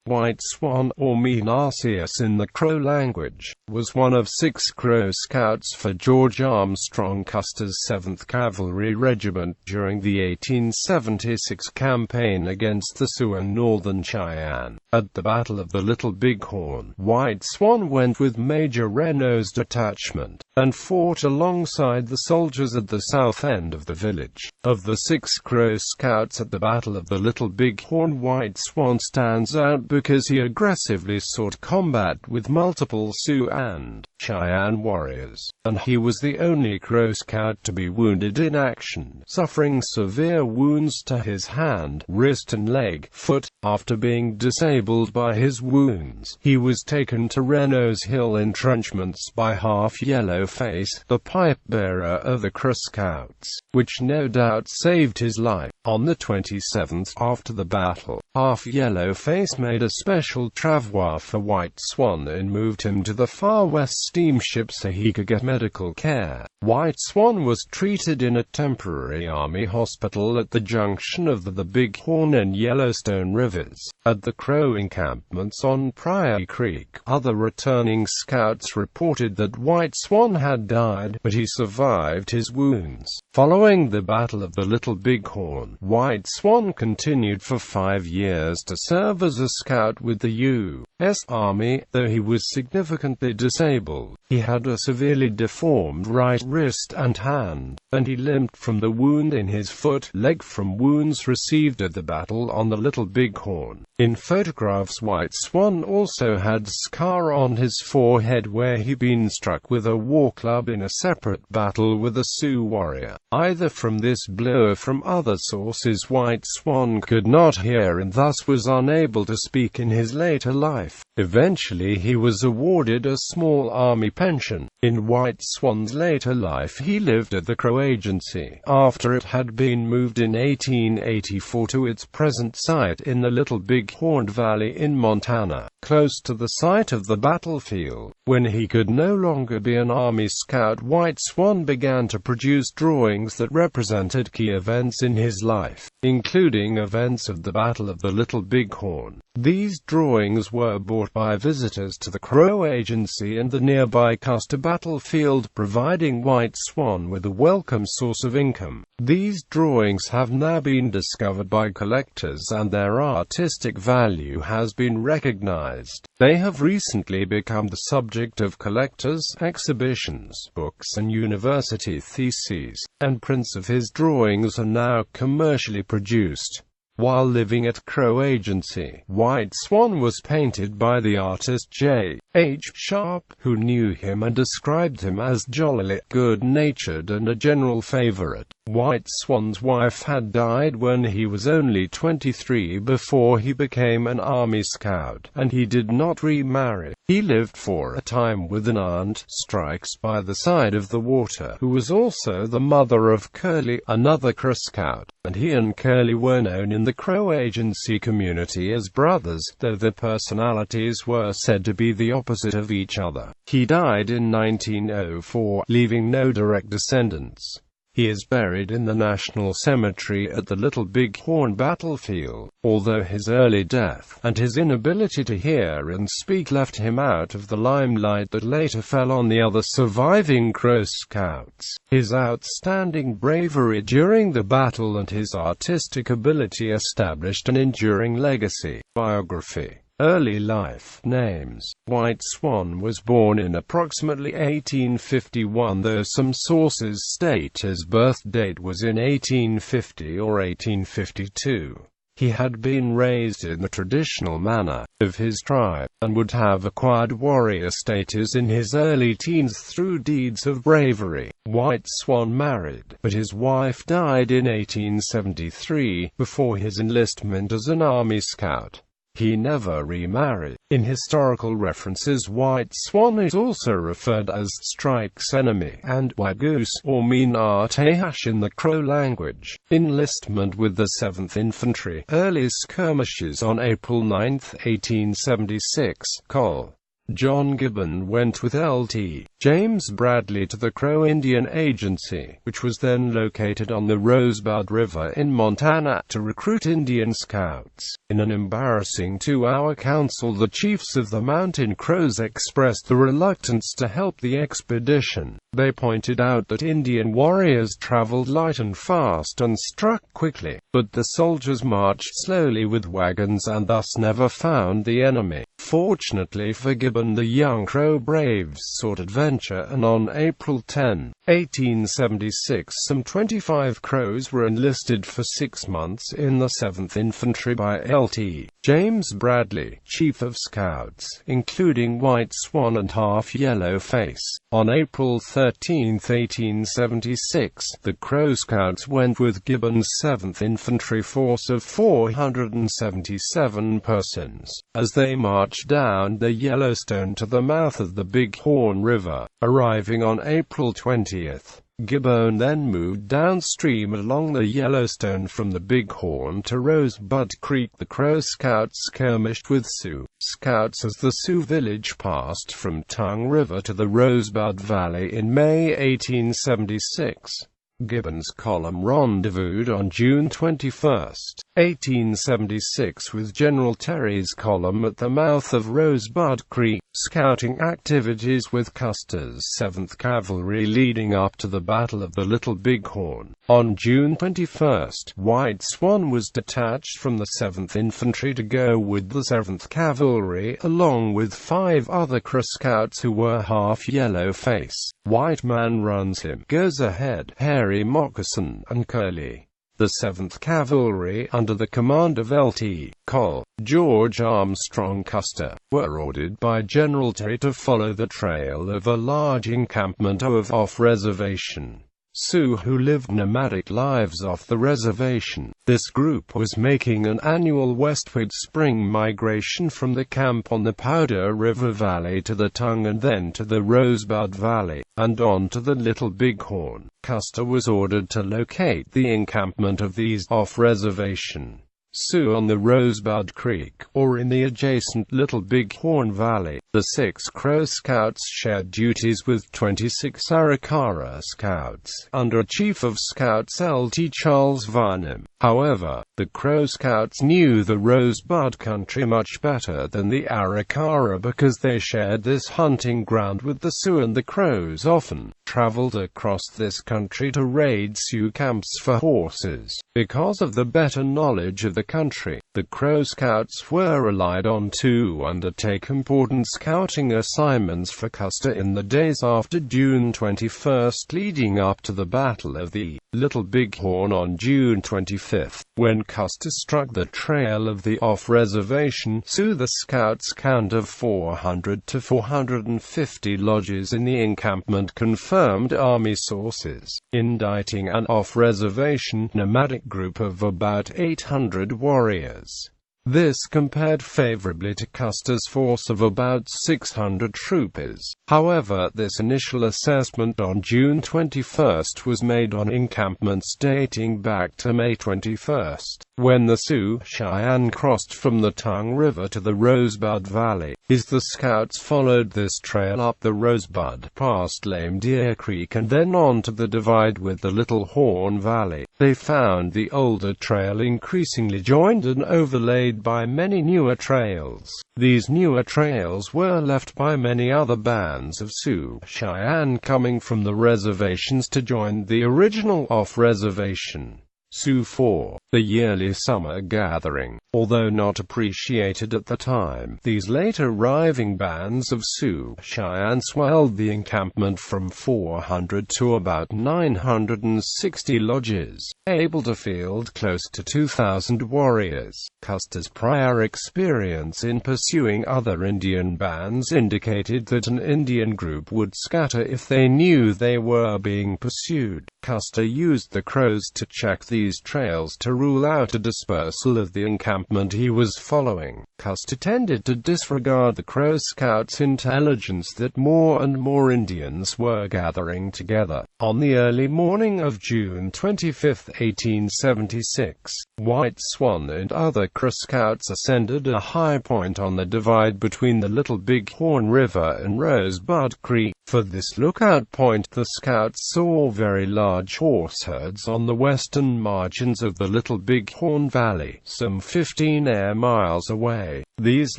White Swan, or Mee-nah-tsee-us in the Crow language, was one of 6 Crow Scouts for George Armstrong Custer's 7th Cavalry Regiment during the 1876 campaign against the Sioux and northern Cheyenne. At the Battle of the Little Bighorn, White Swan went with Major Reno's detachment, and fought alongside the soldiers at the south end of the village. Of the 6 Crow Scouts at the Battle of the Little Bighorn, White Swan stands out because he aggressively sought combat with multiple Sioux and Cheyenne warriors, and he was the only Crow Scout to be wounded in action, suffering severe wounds to his hand, wrist and leg, foot. After being disabled by his wounds, he was taken to Reno's hill entrenchments by Half Yellow Face, the pipe-bearer of the Crow Scouts, which no doubt saved his life. On the 27th, after the battle, Half Yellow Face made a special travois for White Swan and moved him to the Far West steamship so he could get medical care. White Swan was treated in a temporary army hospital at the junction of the Bighorn and Yellowstone rivers, at the Crow encampments on Prairie Creek. Other returning scouts reported that White Swan had died, but he survived his wounds. Following the Battle of the Little Bighorn, White Swan continued for 5 years to serve as a scout with the U.S. Army, though he was significantly disabled. He had a severely deformed right wrist and hand, and he limped from the wound in his leg from wounds received at the battle on the Little Bighorn. In photographs, White Swan also had a scar on his forehead where he'd been struck with a war club in a separate battle with a Sioux warrior. Either from this blow or from other sources, White Swan could not hear and thus was unable to speak in his later life. Eventually he was awarded a small army pension. In White Swan's later life he lived at the Crow Agency, after it had been moved in 1884 to its present site in the Little Bighorn Valley in Montana, close to the site of the battlefield. When he could no longer be an Army Scout, White Swan began to produce drawings that represented key events in his life, including events of the Battle of the Little Bighorn. These drawings were bought by visitors to the Crow Agency and the nearby Custer battlefield, providing White Swan with a welcome source of income. These drawings have now been discovered by collectors and their artistic value has been recognized. They have recently become the subject of collectors' exhibitions, books and university theses, and prints of his drawings are now commercially produced. While living at Crow Agency, White Swan was painted by the artist J. H. Sharp, who knew him and described him as jolly, good-natured and a general favorite. White Swan's wife had died when he was only 23 before he became an Army Scout, and he did not remarry. He lived for a time with an aunt, Strikes by the side of the water, who was also the mother of Curly, another Crow Scout, and he and Curly were known in the Crow Agency community as brothers, though their personalities were said to be the opposite of each other. He died in 1904, leaving no direct descendants. He is buried in the National Cemetery at the Little Bighorn battlefield, although his early death, and his inability to hear and speak left him out of the limelight that later fell on the other surviving Crow Scouts. His outstanding bravery during the battle and his artistic ability established an enduring legacy. Biography. Early life. Names. White Swan was born in approximately 1851, though some sources state his birth date was in 1850 or 1852. He had been raised in the traditional manner of his tribe, and would have acquired warrior status in his early teens through deeds of bravery. White Swan married, but his wife died in 1873, before his enlistment as an Army Scout. He never remarried. In historical references, White Swan is also referred as Strike's enemy, and White Goose, or Mee-nah-tsee-us in the Crow language. Enlistment with the 7th Infantry. Early skirmishes on April 9, 1876. Col. John Gibbon went with Lt. James Bradley to the Crow Indian Agency, which was then located on the Rosebud River in Montana, to recruit Indian Scouts. In an embarrassing 2-hour council, the chiefs of the Mountain Crows expressed the reluctance to help the expedition. They pointed out that Indian warriors traveled light and fast and struck quickly, but the soldiers marched slowly with wagons and thus never found the enemy. Fortunately for Gibbon, the young Crow braves sought adventure, and on April 10, 1876, some 25 Crows were enlisted for 6 months in the 7th Infantry by Lt. James Bradley, Chief of Scouts, including White Swan and Half Yellow Face. On April 13, 1876, the Crow Scouts went with Gibbon's 7th Infantry force of 477 persons, as they marched down the Yellowstone to the mouth of the Bighorn River, arriving on April 20th. Gibbon then moved downstream along the Yellowstone from the Bighorn to Rosebud Creek. The Crow Scouts skirmished with Sioux Scouts as the Sioux village passed from Tongue River to the Rosebud Valley in May 1876. Gibbon's column rendezvoused on June 21, 1876 with General Terry's column at the mouth of Rosebud Creek. Scouting activities with Custer's 7th Cavalry leading up to the Battle of the Little Bighorn. On June 21, White Swan was detached from the 7th Infantry to go with the 7th Cavalry, along with 5 other Crow Scouts who were Half Yellow Face. White Man runs him, goes ahead, Hairy Moccasin, and Curly. The 7th Cavalry, under the command of Lt. Col. George Armstrong Custer, were ordered by General Terry to follow the trail of a large encampment off reservation Sioux who lived nomadic lives off the reservation. This group was making an annual westward spring migration from the camp on the Powder River Valley to the Tongue and then to the Rosebud Valley, and on to the Little Bighorn. Custer was ordered to locate the encampment of these off-reservation Sioux on the Rosebud Creek, or in the adjacent Little Bighorn Valley. The 6 Crow Scouts shared duties with 26 Arikara Scouts, under Chief of Scouts Lt. Charles Varnum. However, the Crow Scouts knew the Rosebud country much better than the Arikara because they shared this hunting ground with the Sioux, and the Crows often traveled across this country to raid Sioux camps for horses. Because of the better knowledge of the country, the Crow Scouts were relied on to undertake important scouting assignments for Custer in the days after June 21, leading up to the Battle of the Little Bighorn on June 25. When Custer struck the trail of the off-reservation Sioux, the Scouts' count of 400 to 450 lodges in the encampment confirmed Army sources, indicating an off-reservation nomadic group of about 800 warriors. This compared favorably to Custer's force of about 600 troopers. However, this initial assessment on June 21 was made on encampments dating back to May 21, when the Sioux Cheyenne crossed from the Tongue River to the Rosebud Valley. The Scouts followed this trail up the Rosebud, past Lame Deer Creek and then on to the divide with the Little Horn Valley. They found the older trail increasingly joined and overlaid by many newer trails. These newer trails were left by many other bands of Sioux Cheyenne coming from the reservations to join the original off-reservation Sioux for the yearly summer gathering. Although not appreciated at the time, these late arriving bands of Sioux Cheyenne swelled the encampment from 400 to about 960 lodges, able to field close to 2,000 warriors. Custer's prior experience in pursuing other Indian bands indicated that an Indian group would scatter if they knew they were being pursued. Custer used the Crows to check these trails to rule out a dispersal of the encampment he was following. Custer tended to disregard the Crow Scouts' intelligence that more and more Indians were gathering together. On the early morning of June 25, 1876, White Swan and other Crow Scouts ascended a high point on the divide between the Little Bighorn River and Rosebud Creek. For this lookout point, the Scouts saw very large horse herds on the western margins of the Little Bighorn Valley, some 15 air miles away. These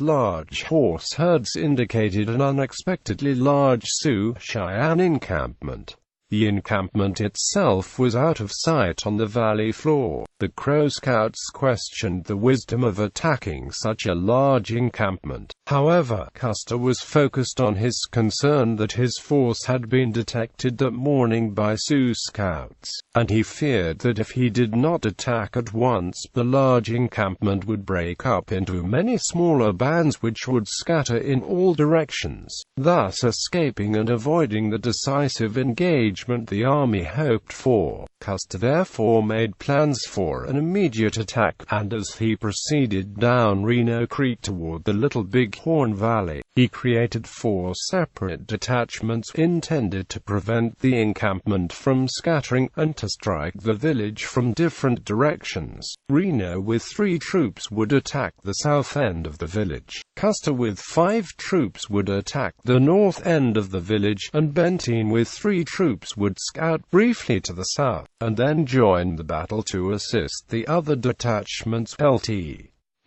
large horse herds indicated an unexpectedly large Sioux-Cheyenne encampment. The encampment itself was out of sight on the valley floor. The Crow Scouts questioned the wisdom of attacking such a large encampment. However, Custer was focused on his concern that his force had been detected that morning by Sioux Scouts, and he feared that if he did not attack at once, the large encampment would break up into many smaller bands which would scatter in all directions, thus escaping and avoiding the decisive engagement the army hoped for. Custer therefore made plans for an immediate attack, and as he proceeded down Reno Creek toward the Little Bighorn Valley, he created 4 separate detachments intended to prevent the encampment from scattering and to strike the village from different directions. Reno with 3 troops would attack the south end of the village. Custer with 5 troops would attack the north end of the village, and Benteen with 3 troops would scout briefly to the south, and then join the battle to assist the other detachments. Lt.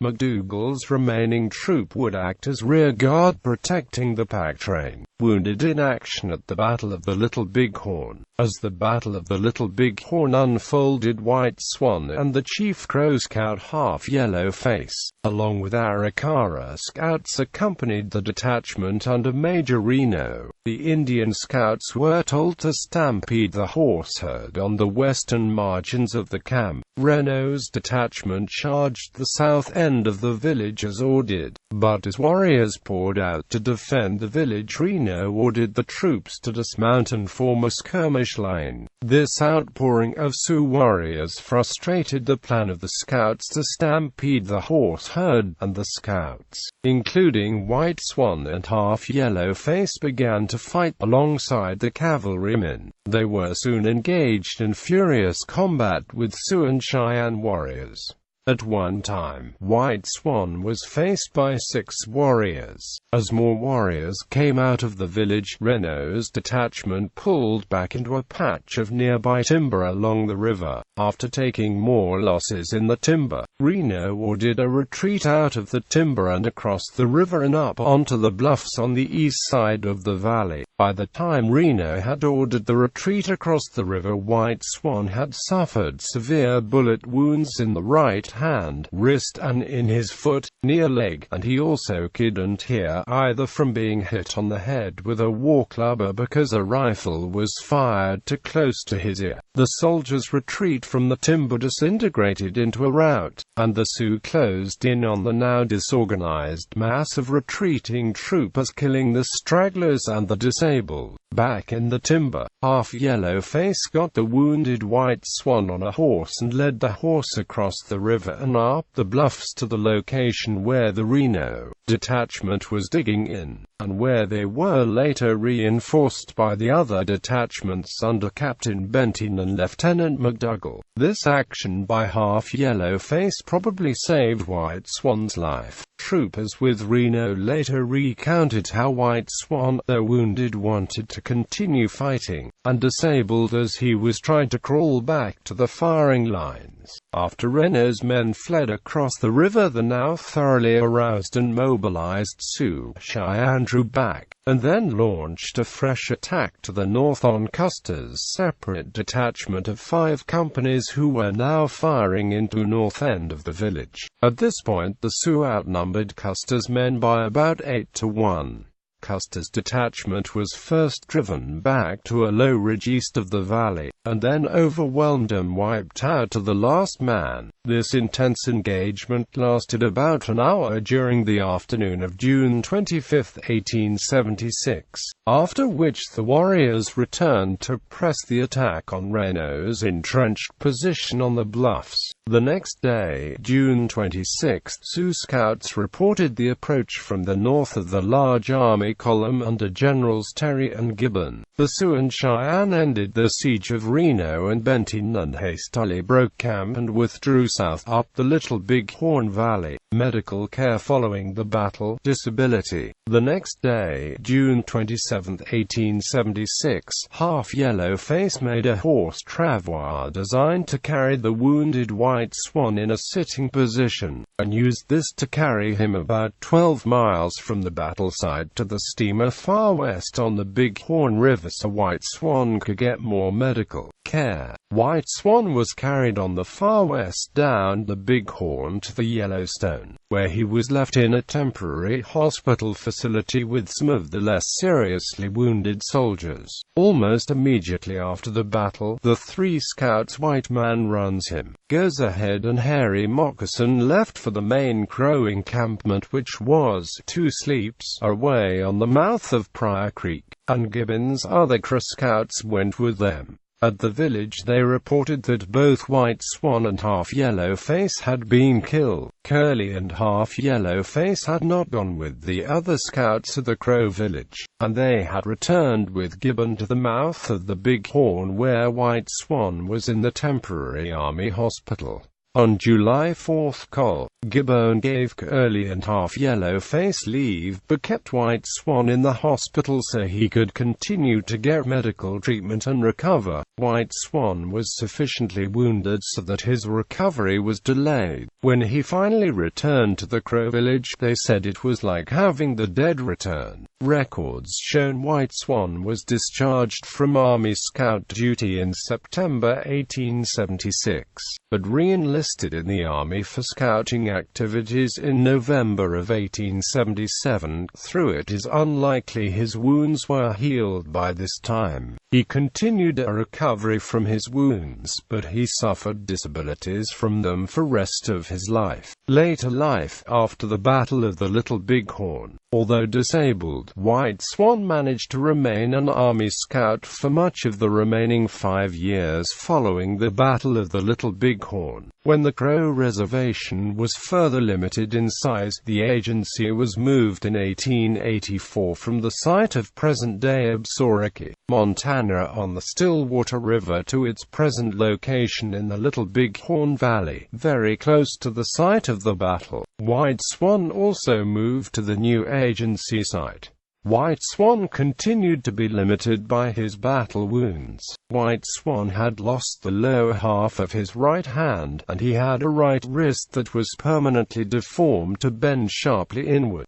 McDougal's remaining troop would act as rear guard protecting the pack train, wounded in action at the Battle of the Little Bighorn. As the Battle of the Little Bighorn unfolded, White Swan and the Chief Crow Scout Half Yellow Face, along with Arikara Scouts, accompanied the detachment under Major Reno. The Indian Scouts were told to stampede the horse herd on the western margins of the camp. Reno's detachment charged the south end of the village as ordered, but as warriors poured out to defend the village, Reno ordered the troops to dismount and form a skirmish line. This outpouring of Sioux warriors frustrated the plan of the Scouts to stampede the horse herd, and the Scouts, including White Swan and Half Yellow Face, began to fight alongside the cavalrymen. They were soon engaged in furious combat with Sioux and Cheyenne warriors. At one time, White Swan was faced by 6 warriors. As more warriors came out of the village, Reno's detachment pulled back into a patch of nearby timber along the river. After taking more losses in the timber, Reno ordered a retreat out of the timber and across the river and up onto the bluffs on the east side of the valley. By the time Reno had ordered the retreat across the river, White Swan had suffered severe bullet wounds in the right hand, wrist, and in his foot, near leg, and he also couldn't hear, either from being hit on the head with a war club or because a rifle was fired too close to his ear. The soldiers' retreat from the timber disintegrated into a rout, and the Sioux closed in on the now disorganized mass of retreating troopers, killing the stragglers and the disabled. Back in the timber, Half Yellow Face got the wounded White Swan on a horse and led the horse across the river and up the bluffs to the location where the Reno detachment was digging in, and where they were later reinforced by the other detachments under Captain Benteen and Lieutenant McDougal. This action by Half Yellow Face probably saved White Swan's life. Troopers with Reno later recounted how White Swan, though wounded, wanted to continue fighting, and disabled as he was trying to crawl back to the firing lines. After Reno's men fled across the river, the now thoroughly aroused and mobilized Sioux-Cheyenne drew back, and then launched a fresh attack to the north on Custer's separate detachment of 5 companies who were now firing into north end of the village. At this point, the Sioux outnumbered Custer's men by about 8 to 1. Custer's detachment was first driven back to a low ridge east of the valley, and then overwhelmed and wiped out to the last man. This intense engagement lasted about an hour during the afternoon of June 25, 1876, after which the warriors returned to press the attack on Reno's entrenched position on the bluffs. The next day, June 26, Sioux scouts reported the approach from the north of the large army column under Generals Terry and Gibbon. The Sioux and Cheyenne ended the siege of Reno and Benton and hastily broke camp and withdrew south up the Little Bighorn Valley. Medical care following the battle. Disability. The next day, June 27, 1876, Half Yellow Face made a horse travois designed to carry the wounded White Swan in a sitting position, and used this to carry him about 12 miles from the battle site to the steamer far west on the Bighorn River so White Swan could get more medical care. White Swan was carried on the far west down the Bighorn to the Yellowstone, where he was left in a temporary hospital facility with some of the less seriously wounded soldiers. Almost immediately after the battle, the three scouts White Man runs him, goes ahead, and Harry Moccasin left for the main Crow encampment, which was 2 sleeps away on the mouth of Pryor Creek, and Gibbon's other Crow scouts went with them. At the village they reported that both White Swan and Half Yellow Face had been killed. Curly and Half Yellow Face had not gone with the other scouts to the Crow village, and they had returned with Gibbon to the mouth of the Bighorn where White Swan was in the temporary army hospital. On July 4, Col. Gibbon gave Curly and Half Yellow Face leave, but kept White Swan in the hospital so he could continue to get medical treatment and recover. White Swan was sufficiently wounded so that his recovery was delayed. When he finally returned to the Crow village, they said it was like having the dead return. Records shown White Swan was discharged from Army Scout duty in September 1876, but re-enlisted in the Army for scouting activities in November of 1877. Though it is unlikely his wounds were healed by this time. He continued a recovery from his wounds, but he suffered disabilities from them for rest of his life. Later life. After the Battle of the Little Bighorn, although disabled, White Swan managed to remain an Army Scout for much of the remaining 5 years following the Battle of the Little Bighorn. When the Crow Reservation was further limited in size, the agency was moved in 1884 from the site of present-day Absaroka, Montana on the Stillwater River to its present location in the Little Bighorn Valley, very close to the site of the battle. White Swan also moved to the new agency site. White Swan continued to be limited by his battle wounds. White Swan had lost the lower half of his right hand, and he had a right wrist that was permanently deformed to bend sharply inward.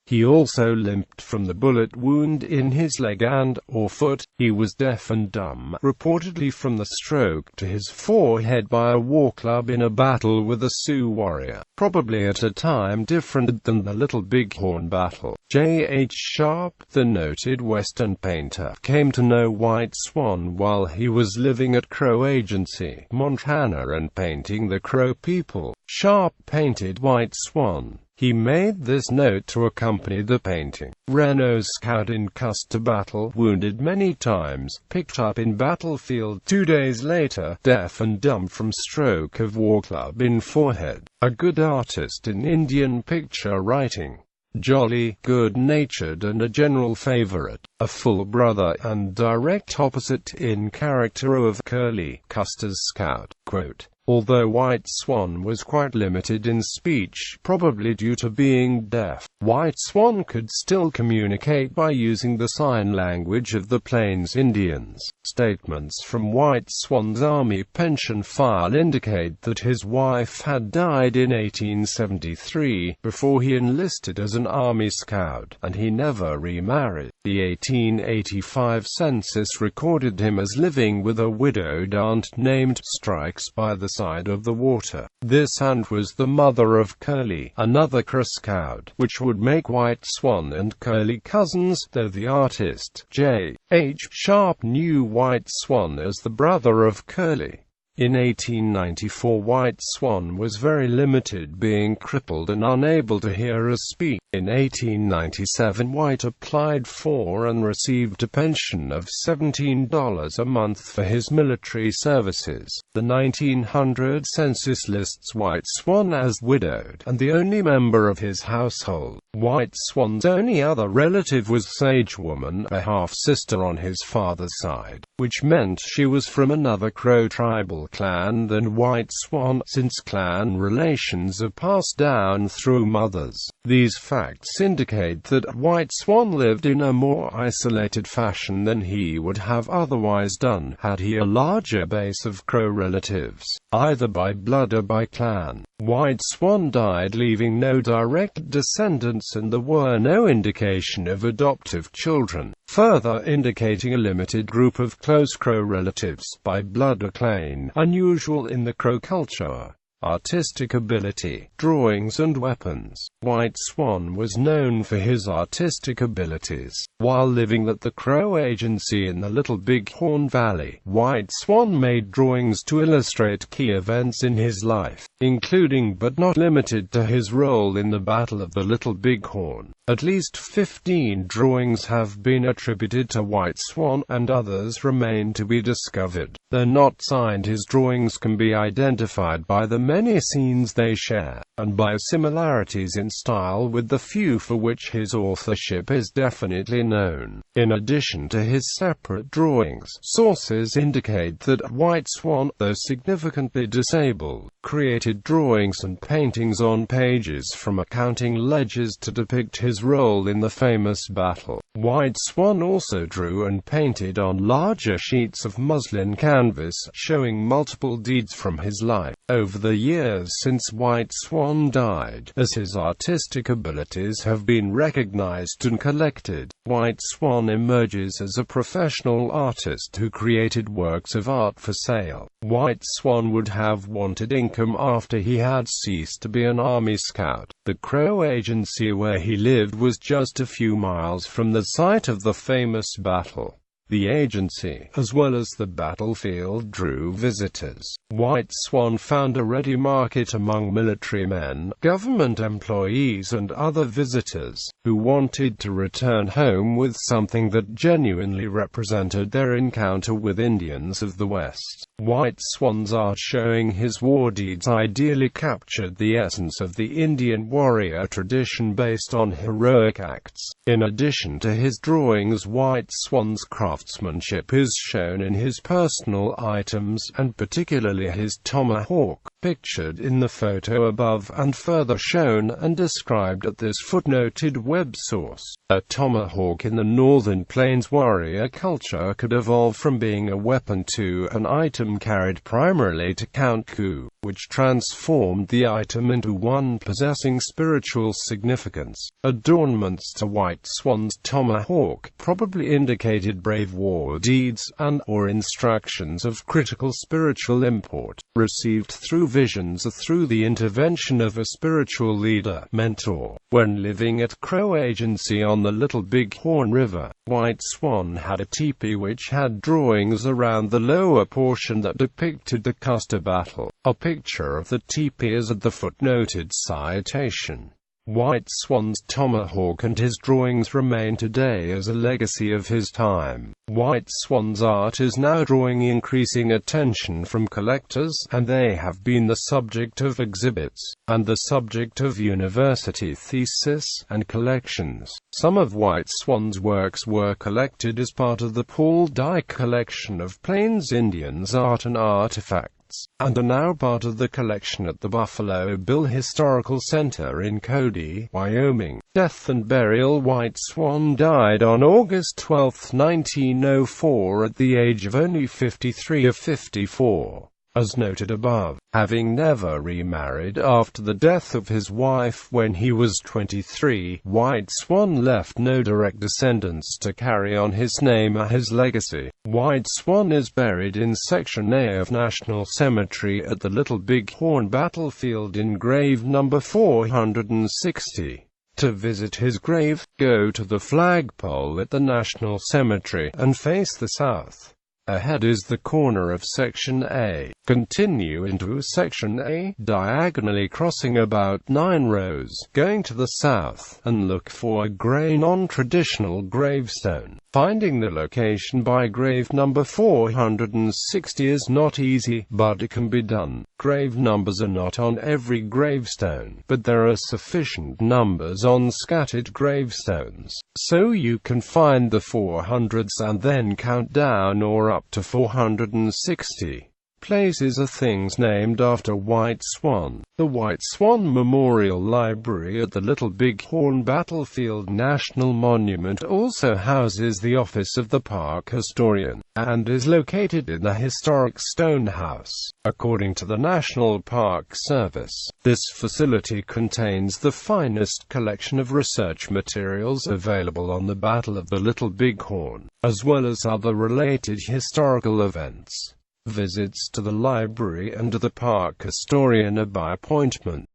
He also limped from the bullet wound in his leg and/or foot. He was deaf and dumb, reportedly from the stroke to his forehead by a war club in a battle with a Sioux warrior, probably at a time different than the Little Bighorn battle. J. H. Sharp, the noted Western painter, came to know White Swan while he was living at Crow Agency, Montana, and painting the Crow people. Sharp painted White Swan. He made this note to accompany the painting: Reno scout in Custer battle, wounded many times, picked up in battlefield 2 days later, deaf and dumb from stroke of war club in forehead. A good artist in Indian picture writing. Jolly, good-natured and a general favorite, a full brother and direct opposite in character of Curly, Custer's scout. Quote, although White Swan was quite limited in speech, probably due to being deaf, White Swan could still communicate by using the sign language of the Plains Indians. Statements from White Swan's army pension file indicate that his wife had died in 1873, before he enlisted as an Army Scout, and he never remarried. The 1885 census recorded him as living with a widowed aunt named Strikes by the side of the water. This aunt was the mother of Curly, another Crow Scout, which would make White Swan and Curly cousins, though the artist, J. H. Sharp, knew White Swan as the brother of Curly. In 1894 White Swan was very limited, being crippled and unable to hear or speak. In 1897 White applied for and received a pension of $17 a month for his military services. The 1900 census lists White Swan as widowed, and the only member of his household. White Swan's only other relative was Sage Woman, a half-sister on his father's side, which meant she was from another Crow tribal clan than White Swan, since clan relations are passed down through mothers. These facts indicate that White Swan lived in a more isolated fashion than he would have otherwise done, had he a larger base of Crow relatives, either by blood or by clan. White Swan died leaving no direct descendants, and there were no indication of adoptive children, further indicating a limited group of close Crow relatives, by blood or clan, unusual in the Crow culture. Artistic ability, drawings and weapons. White Swan was known for his artistic abilities. While living at the Crow Agency in the Little Bighorn Valley, White Swan made drawings to illustrate key events in his life, including but not limited to his role in the Battle of the Little Bighorn. At least 15 drawings have been attributed to White Swan, and others remain to be discovered. Though not signed, his drawings can be identified by the many scenes they share, and by similarities in style with the few for which his authorship is definitely known. In addition to his separate drawings, sources indicate that White Swan, though significantly disabled, created drawings and paintings on pages from accounting ledgers to depict his role in the famous battle. White Swan also drew and painted on larger sheets of muslin canvas, showing multiple deeds from his life. Over the years since White Swan died, as his artistic abilities have been recognized and collected, White Swan emerges as a professional artist who created works of art for sale. White Swan would have wanted income after he had ceased to be an Army Scout. The Crow Agency where he lived was just a few miles from the site of the famous battle. The agency, as well as the battlefield, drew visitors. White Swan found a ready market among military men, government employees and other visitors, who wanted to return home with something that genuinely represented their encounter with Indians of the West. White Swan's art showing his war deeds ideally captured the essence of the Indian warrior tradition based on heroic acts. In addition to his drawings, White Swan's craftsmanship is shown in his personal items, and particularly his tomahawk, pictured in the photo above and further shown and described at this footnoted web source. A tomahawk in the Northern Plains warrior culture could evolve from being a weapon to an item carried primarily to count coup, which transformed the item into one possessing spiritual significance. Adornments to White Swan's tomahawk probably indicated brave war deeds and/or instructions of critical spiritual import, received through visions or through the intervention of a spiritual leader, mentor. When living at Crow Agency on the Little Bighorn River, White Swan had a teepee which had drawings around the lower portion that depicted the Custer battle. A picture of the teepee is at the footnoted citation. White Swan's tomahawk and his drawings remain today as a legacy of his time. White Swan's art is now drawing increasing attention from collectors, and they have been the subject of exhibits, and the subject of university theses and collections. Some of White Swan's works were collected as part of the Paul Dye collection of Plains Indians art and artifacts, and are now part of the collection at the Buffalo Bill Historical Center in Cody, Wyoming. Death and burial. White Swan died on August 12, 1904 at the age of only 53 or 54. As noted above, having never remarried after the death of his wife when he was 23, White Swan left no direct descendants to carry on his name or his legacy. White Swan is buried in Section A of National Cemetery at the Little Bighorn Battlefield in grave number 460. To visit his grave, go to the flagpole at the National Cemetery and face the south. Ahead is the corner of Section A. Continue into Section A, diagonally crossing about 9 rows, going to the south, and look for a gray non-traditional gravestone. Finding the location by grave number 460 is not easy, but it can be done. Grave numbers are not on every gravestone, but there are sufficient numbers on scattered gravestones, so you can find the 400s and then count down or up to 460. Places are things named after White Swan. The White Swan Memorial Library at the Little Bighorn Battlefield National Monument also houses the office of the park historian, and is located in the historic Stone House. According to the National Park Service, this facility contains the finest collection of research materials available on the Battle of the Little Bighorn, as well as other related historical events. Visits to the library and to the park historian are by appointment.